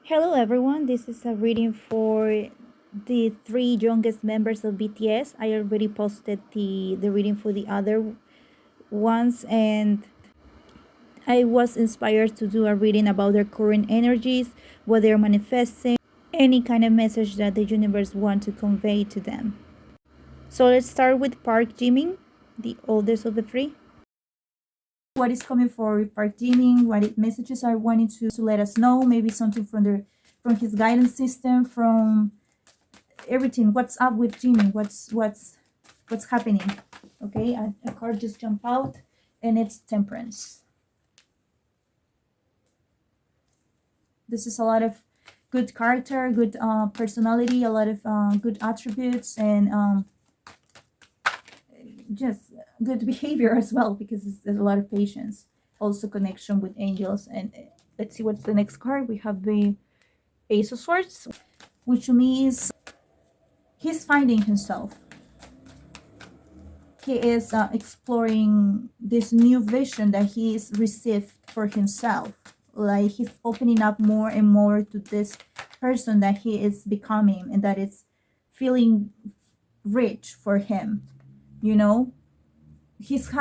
Hello everyone, this is a reading for the three youngest members of BTS. I already posted the reading for the other ones, and I was inspired to do a reading about their current energies, what they're manifesting, any kind of message that the universe wants to convey to them. So let's start with Park Jimin, the oldest of the three. What is coming for Park Jimin, messages are wanting to let us know, maybe something from his guidance system, from everything. What's up with Jimmy? What's happening? Okay, a card just jumped out, and it's Temperance. This is a lot of good character, good personality, a lot of good attributes, and just good behavior as well, because there's a lot of patience. Also connection with angels. And let's see what's the next card. We have the Ace of Swords, which means he's finding himself. He is exploring this new vision that he's received for himself. Like he's opening up more and more to this person that he is becoming, and that is feeling rich for him. You know, he's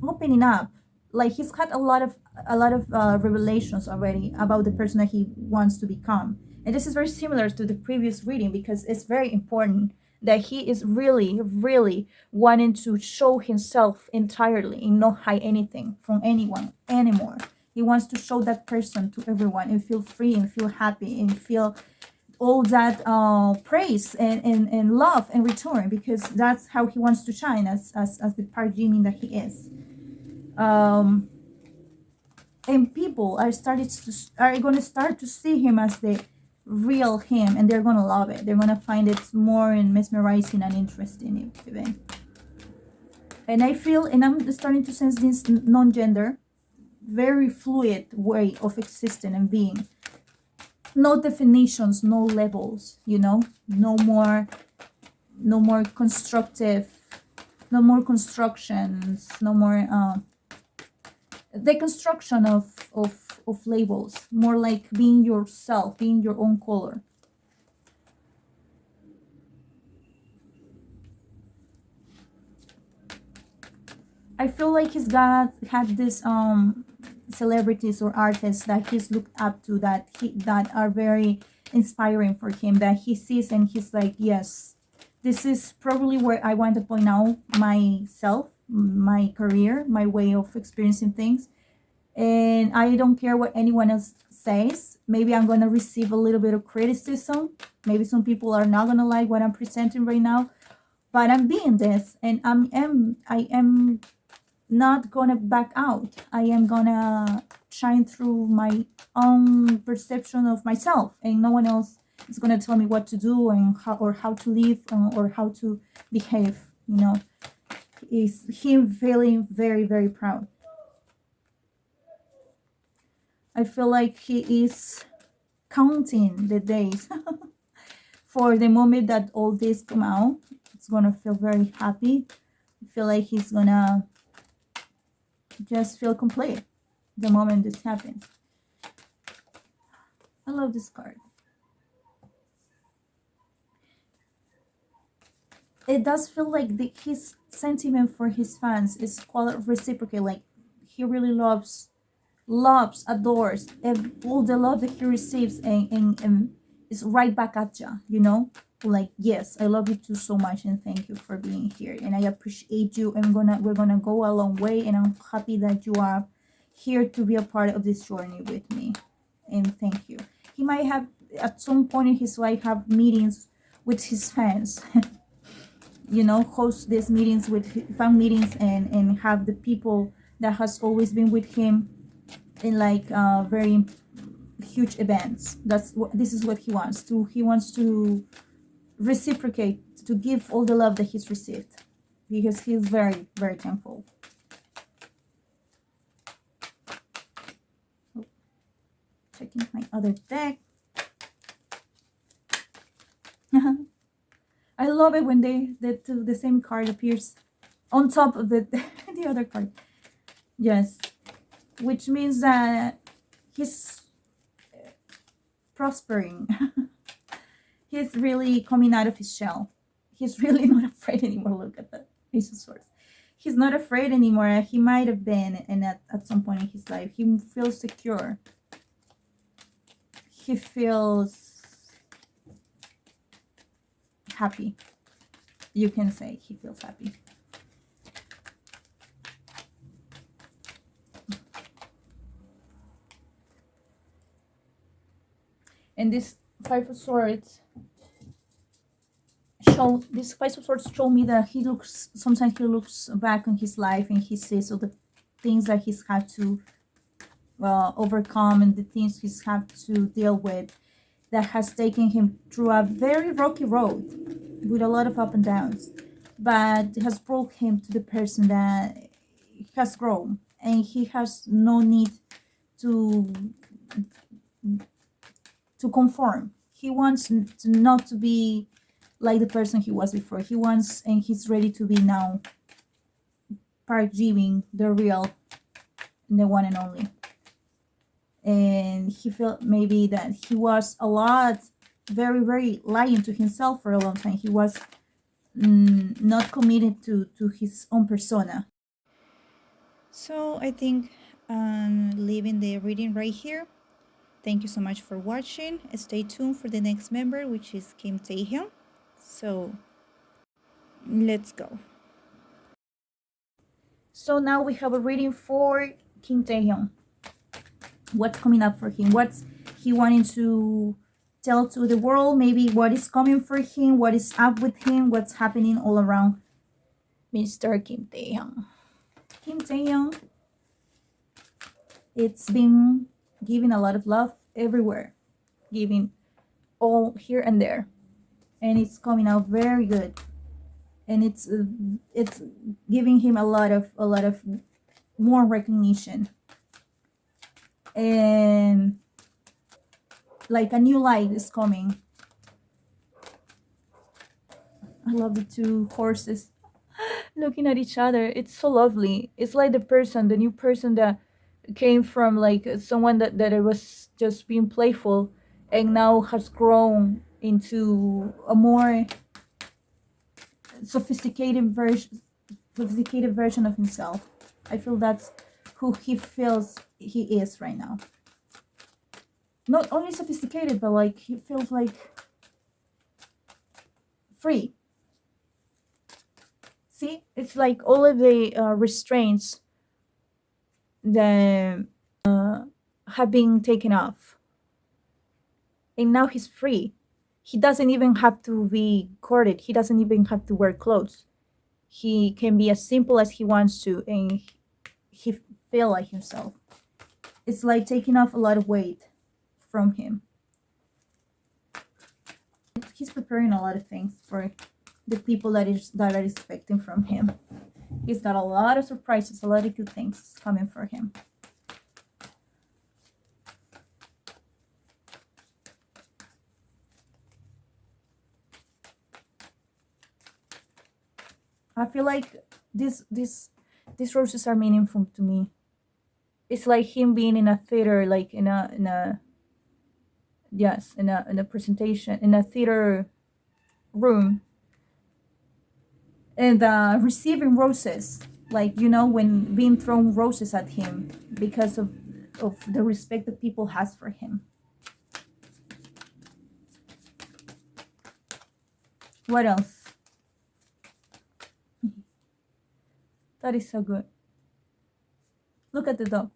opening up. Like he's had a lot of revelations already about the person that he wants to become. And this is very similar to the previous reading, because it's very important that he is really, really wanting to show himself entirely and not hide anything from anyone anymore. He wants to show that person to everyone and feel free and feel happy and feel all that praise and love in return, because that's how he wants to shine as the Park Jimin that he is. And people are going to start to see him as the real him, and they're going to love it. They're going to find it more and mesmerizing and interesting even. And I'm starting to sense this non-gender, very fluid way of existing and being. No definitions, no labels, no more constructive, no more constructions, no more deconstruction of labels, more like being yourself, being your own color. I feel like had this celebrities or artists that he's looked up to, that are very inspiring for him, that he sees and he's like, yes, this is probably where I want to point out myself, my career, my way of experiencing things. And I don't care what anyone else says. Maybe I'm gonna receive a little bit of criticism. Maybe some people are not gonna like what I'm presenting right now, but I'm being this, and I am not gonna back out. I am gonna shine through my own perception of myself, and no one else is gonna tell me what to do and how to live, or how to behave. Is him feeling very, very proud. I feel like he is counting the days for the moment that all this come out. It's gonna feel very happy. I feel like he's gonna just feel complete the moment this happens. I love this card. It does feel like his sentiment for his fans is quite reciprocal. Like he really loves, adores, and all the love that he receives, and is right back at you. Like, yes, I love you too so much, and thank you for being here, and I appreciate you, and we're gonna go a long way, and I'm happy that you are here to be a part of this journey with me, and thank you. He might have at some point in his life have meetings with his fans. Host these meetings with fan meetings, and have the people that has always been with him in like very huge events. This is what he wants to. He wants to reciprocate, to give all the love that he's received, because he's very, very thankful. Oh, checking my other deck. I love it when the same card appears on top of the other card. Yes, which means that prospering. He's really coming out of his shell. He's really not afraid anymore. Look at the Ace of Swords. He's not afraid anymore. He might have been, and at some point in his life, he feels secure. He feels happy. You can say he feels happy. And this Five of Swords show me that sometimes he looks back on his life and he sees all the things that he's had to overcome and the things he's had to deal with that has taken him through a very rocky road with a lot of up and downs, but has brought him to the person that he has grown, and he has no need to conform. He wants not to be like the person he was before. He wants, and he's ready to be now Park Jimin, the real, the one and only. And he felt maybe that he was a lot, very, very lying to himself for a long time. He was not committed to his own persona. So I think I'm leaving the reading right here. Thank you so much for watching. Stay tuned for the next member, which is Kim Taehyung. So let's go. So now we have a reading for Kim Taehyung. What's coming up for him? What's he wanting to tell to the world? Maybe what is coming for him? What is up with him? What's happening all around Mr. Kim Taehyung? Kim Taehyung, it's been giving a lot of love everywhere, giving all here and there, and it's coming out very good, and it's giving him a lot of more recognition, and like a new light is coming. I love the two horses looking at each other. It's so lovely. It's like the new person that came from like someone that it was just being playful and now has grown into a more sophisticated version of himself. I feel that's who he feels he is right now. Not only sophisticated, but like he feels like free. See, it's like all of the restraints that have been taken off, and now he's free. He doesn't even have to be courted. He doesn't even have to wear clothes. He can be as simple as he wants to, and he feel like himself. It's like taking off a lot of weight from him. He's preparing a lot of things for the people that are expecting from him. He's got a lot of surprises, a lot of good things coming for him. I feel like these roses are meaningful to me. It's like him being in a theater, like in a presentation, in a theater room, and receiving roses, like, you know, when being thrown roses at him because of the respect that people has for him. What else? That is so good. Look at the dog.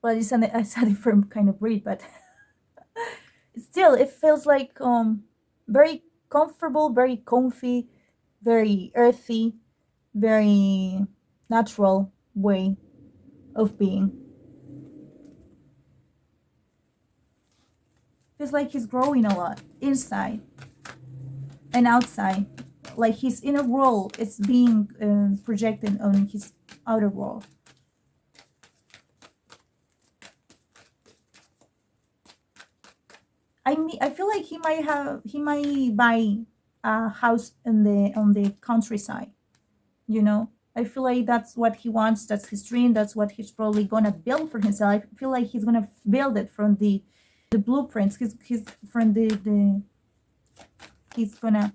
Well, it's a different kind of breed, but still, it feels like very comfortable, very comfy, very earthy, very natural way of being. Feels like he's growing a lot inside and outside. Like his inner world is being projected on his outer world. I feel like he might buy a house on the countryside. You know, I feel like that's what he wants. That's his dream. That's what he's probably gonna build for himself. I feel like he's gonna build it from the the blueprints. He's from the he's gonna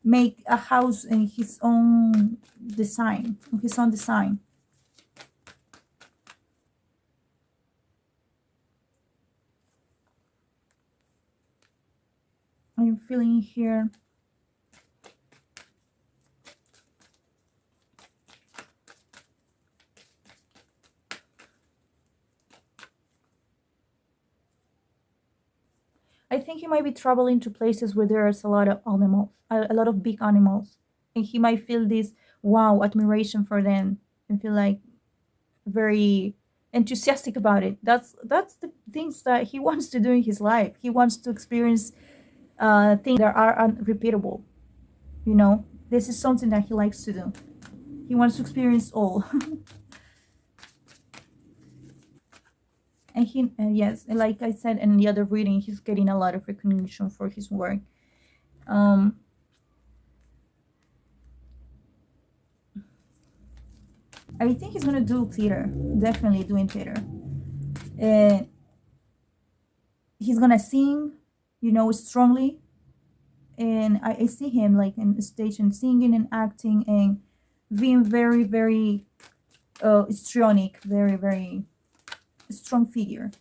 make a house in his own design, his own design. I'm feeling here. I think he might be traveling to places where there's a lot of animals, a lot of big animals, and he might feel this wow admiration for them and feel like very enthusiastic about it. That's the things that he wants to do in his life. He wants to experience things that are unrepeatable. You know, this is something that he likes to do. He wants to experience all. And he, yes, like I said in the other reading, he's getting a lot of recognition for his work. Um, I think he's gonna do theater. Definitely doing theater. And he's gonna sing, you know, strongly. And I see him like in the stage and singing and acting and being very, very histrionic, very, very strong figure.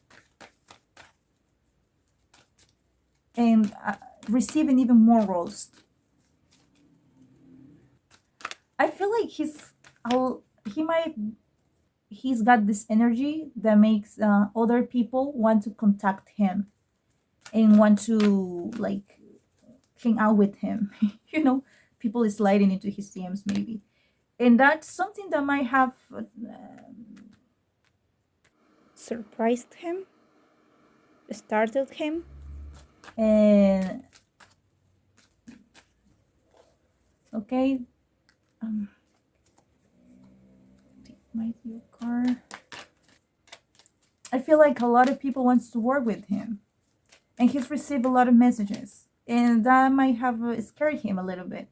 And receiving even more roles. I feel like he might he's got this energy that makes other people want to contact him and want to like hang out with him. You know, people is sliding into his DMs maybe, and that's something that might have surprised him, startled him, and okay. Take my view card. I feel like a lot of people wants to work with him, and he's received a lot of messages, and that might have scared him a little bit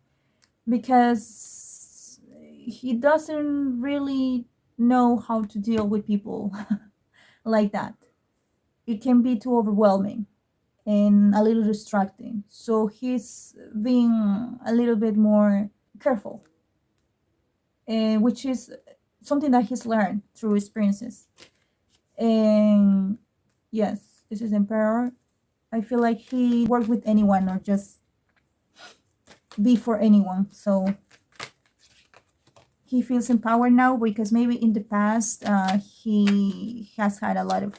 because he doesn't really know how to deal with people like that. It can be too overwhelming and a little distracting. So he's being a little bit more careful, which is something that he's learned through experiences. And yes, this is Emperor. I feel like he work with anyone or just be for anyone. So he feels empowered now because maybe in the past he has had a lot of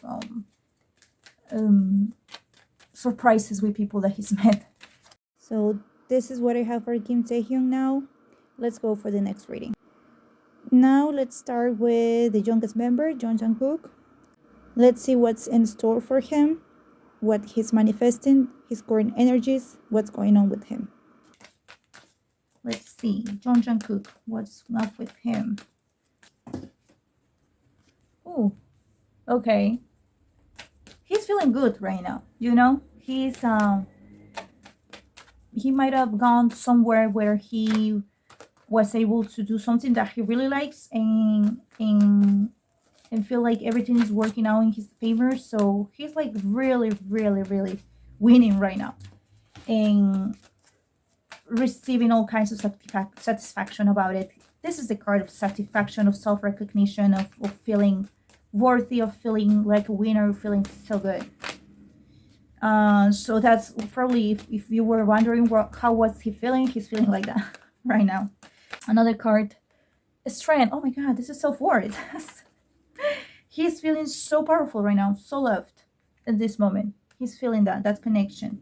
surprises with people that he's met. So this is what I have for Kim Taehyung now. Let's go for the next reading. Now let's start with the youngest member, Taehyung Jungkook. Let's see what's in store for him, what he's manifesting, his current energies, what's going on with him. Let's see, Taehyung Jungkook, what's up with him? Oh, okay. He's feeling good right now. You know, he might have gone somewhere where he was able to do something that he really likes and feel like everything is working out in his favor. So he's like really, really, really winning right now and receiving all kinds of satisfaction about it. This is the card of satisfaction, of self-recognition, of feeling worthy, of feeling like a winner, feeling so good. So that's probably if you were wondering how was he feeling, he's feeling like that right now. Another card, strength. Oh my god, this is self-worth. He's feeling so powerful right now, so loved at this moment. He's feeling that connection,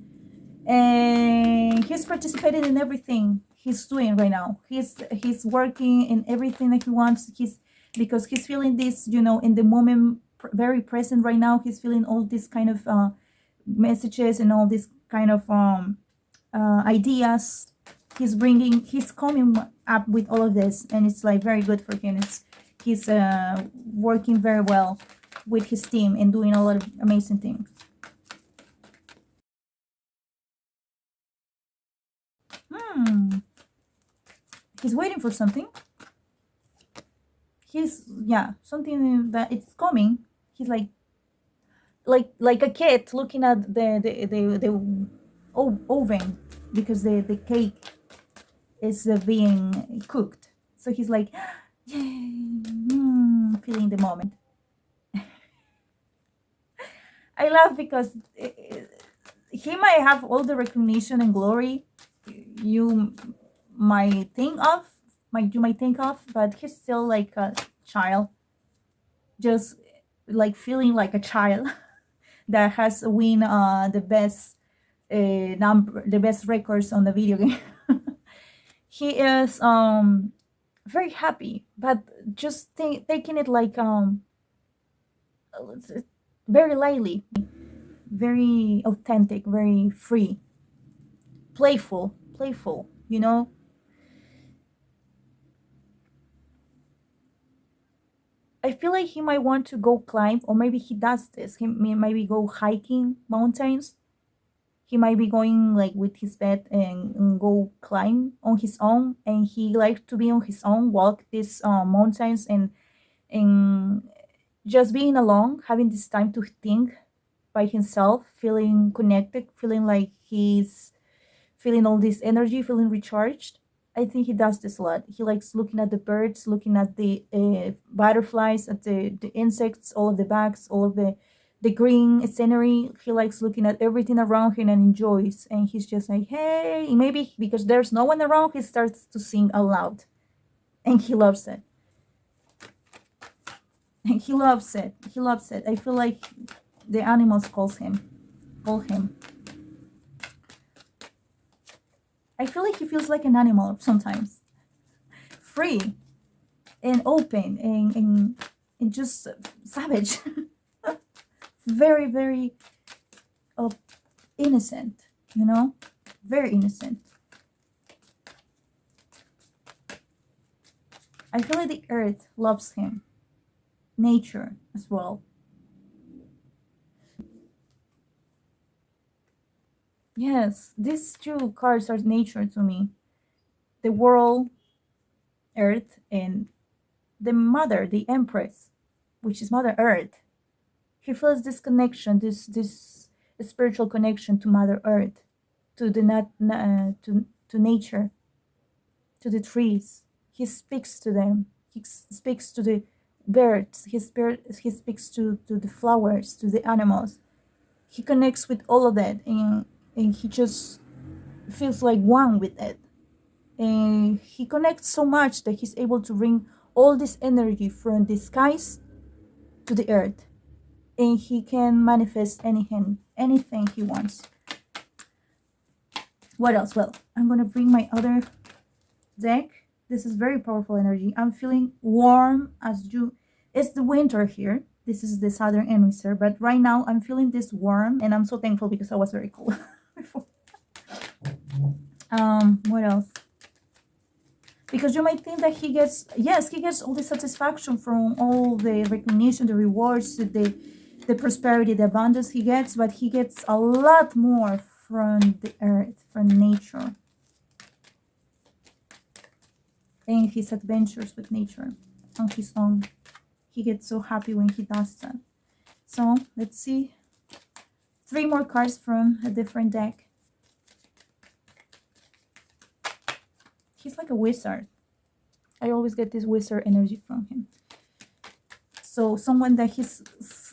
and he's participating in everything he's doing right now. He's working in everything that he wants. Because he's feeling this, you know, in the moment, very present right now. He's feeling all this kind of messages and all this kind of ideas. He's coming up with all of this, and it's like very good for him. He's working very well with his team and doing a lot of amazing things. He's waiting for something. Something that it's coming. He's like, like a kid looking at the oven because the cake is being cooked. So he's like, yay, feeling the moment. I laugh because he might have all the recognition and glory you might think of, you might think of, but he's still like a child, just like feeling like a child that has win the best number, the best records on the video game. He is very happy, but just taking it like very lightly, very authentic, very free, playful, you know. I feel like he might want to go climb, or maybe he does this. He may maybe go hiking mountains. He might be going like with his pet and go climb on his own. And he likes to be on his own, walk these mountains, and just being alone, having this time to think by himself, feeling connected, feeling like he's feeling all this energy, feeling recharged. I think he does this a lot. He likes looking at the birds, looking at the butterflies, at the insects, all of the bugs, all of the green scenery. He likes looking at everything around him and enjoys. And he's just like, hey, and maybe because there's no one around, he starts to sing aloud, and he loves it. And he loves it. He loves it. I feel like the animals call him. I feel like he feels like an animal sometimes, free and open and just savage, very very uh, innocent, you know, very innocent. I feel like the earth loves him, nature as well. Yes, these two cards are nature to me. The world, earth, and the mother, the empress, which is Mother Earth. He feels this connection, this spiritual connection to Mother Earth, to the to nature, to the trees. He speaks to them. He speaks to the birds. He speaks to the flowers, to the animals. He connects with all of that, and he just feels like one with it. And he connects so much that he's able to bring all this energy from the skies to the earth, and he can manifest anything he wants. What else? Well, I'm gonna bring my other deck. This is very powerful energy. I'm feeling warm as you. It's the winter here. This is the southern hemisphere, but right now I'm feeling this warm, and I'm so thankful because I was very cold before. What else? Because you might think that he gets, yes, he gets all the satisfaction from all the recognition, the rewards, the prosperity, the abundance he gets, but he gets a lot more from the earth, from nature, and his adventures with nature on his own. He gets so happy when he does that. So let's see 3 more cards from a different deck. He's like a wizard. I always get this wizard energy from him. So someone that he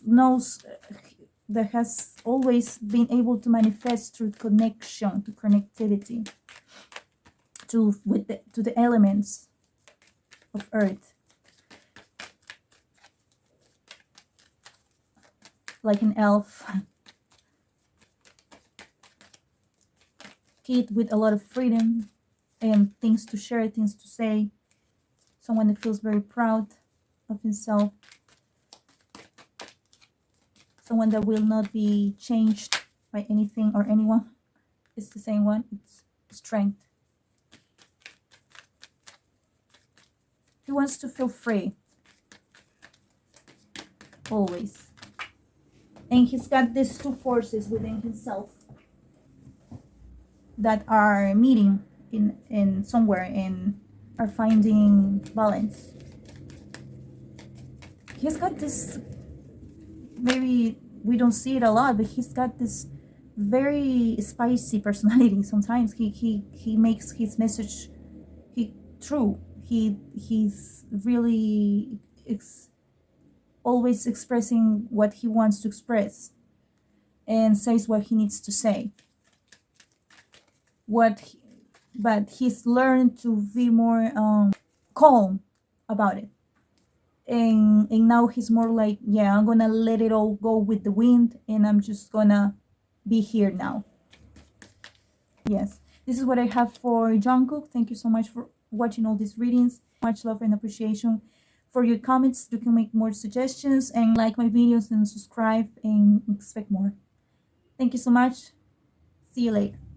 knows, that has always been able to manifest through connection, to connectivity, to the elements of earth, like an elf, kid with a lot of freedom and things to share, things to say. Someone that feels very proud of himself. Someone that will not be changed by anything or anyone. It's the same one. It's strength. He wants to feel free. Always. And he's got these 2 forces within himself that are meeting in somewhere and are finding balance. He's got this maybe we don't see it a lot, but he's got this very spicy personality. Sometimes he makes his message he true. He's really always expressing what he wants to express and says what he needs to say. What he, but he's learned to be more calm about it. And now he's more like, yeah, I'm gonna let it all go with the wind, and I'm just gonna be here now. Yes, this is what I have for Jungkook. Thank you so much for watching all these readings. Much love and appreciation for your comments. You can make more suggestions and like my videos and subscribe and expect more. Thank you so much. See you later.